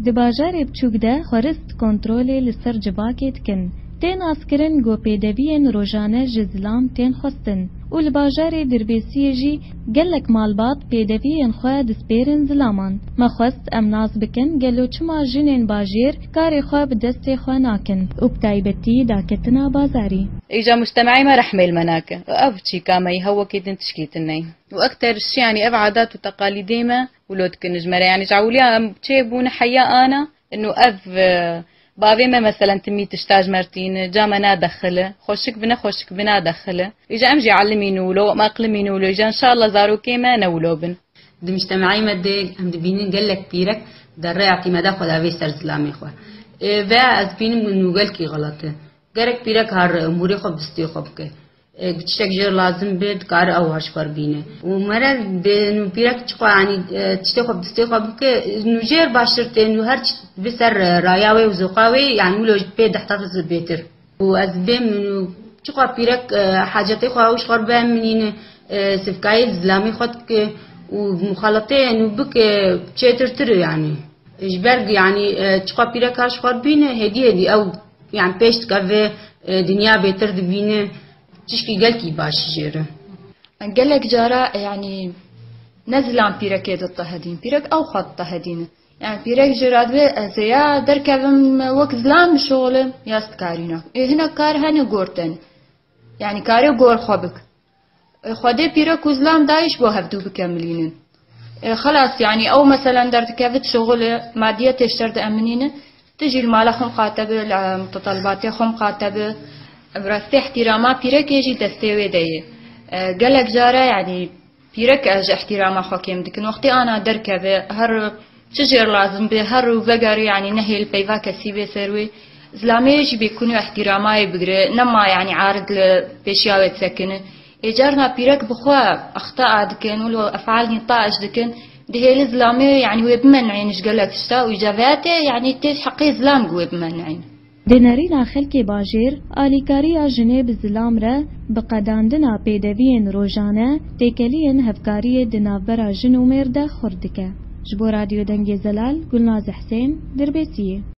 Di bajarê biçûk de xwarist kontrolê li ser civakê dikin. Tên askirin got pêdeviyên rojane ji zilam tên xwestin û li bajarê Dirbêsiyê jî gelek malbat pêdeviyên xwe dispêrin zilaman. Me xwest em nas bikin gelo çima jinên bajêr karê xwe bi destê xwe nakin û bi taybetî daketina bazarî. إجا مجتمعي ما رحمة المناكة أب شي كاما يهوى كيدن تشكيتني وأكتر شي يعني أب عادات وتقاليد ما ولود كنجمرة يعني جعوليا تشيبون حيا أنا إنه أب بابي ما مثلا تمي تشتاج مرتين جامنا دخله خوشك بنا دخله إجا أمجي علمينو لو ما أقلمينو لو إجا إن شاء الله زارو كيما نولو بن دي مجتمعي مدى هم دبينين قالك بيرك در اعتمادا خدا في سر زلامي خوا و از بينم إنه قالكي غلطه گرک پیرک هر اموری خوب دستی خوب که گچک جر لازم بید کار او هرش کار بینه و مرا به پیرک چقدر یعنی چته خوب دستی خوب که نوجر باشرت نو هر بسر رایاوی و زقاوی یعنی ولو بید تحتفظ بهتر و از بیم نو چقدر پیرک حاجتی خواهوش کار بهم منین سفکای زلامی خود که و مخالطه نو بک چتر تر یعنی اجبرگ یعنی چقدر پیرک هرش کار بینه هدیه دی او يعني بيش تكفي دنيا بيتر دبينه تشكي قالكي باش جيره قالك جارا يعني نزل عن بيرك يد الطهدين بيرك او خط طهدين يعني بيرك جراد زيا دركبم وقت زلام شغل ياست كارينا هنا كار هني غورتن يعني كاري غور خوبك خدي بيرك وزلام دايش بو هفدو بكملين خلاص يعني او مثلا دركبت شغل ماديه تشترد امنينه تجي المال خم قاتبه المتطلبات خم قاتبه براسته احتراما بيرك يجي دستوي دي قالك جارة يعني بيرك اج احتراما حكيم دكن وقتي انا دركبه هر شجر لازم به هر وفقر يعني نهي البيفا كسيبه سروي زلامي يجي بيكونوا احتراما يبقري نما يعني عارض لبيشياوي تسكنه اجارنا بيرك بخوا اخطاء دكن ولو افعال نطاج دكن دهيل زلامي يعني هو بمنعين ايش قالك شتا واجاباته يعني تيش حقي زلام هو بمنعين دنرينا خلقي باجير آليكاريا جنيب زلام را بقداندنا بيدوين روجانه تيكلين هفكاري دنابرا جنومير ده خردكه جبو راديو دنگي زلال گلناز حسين دربيسيه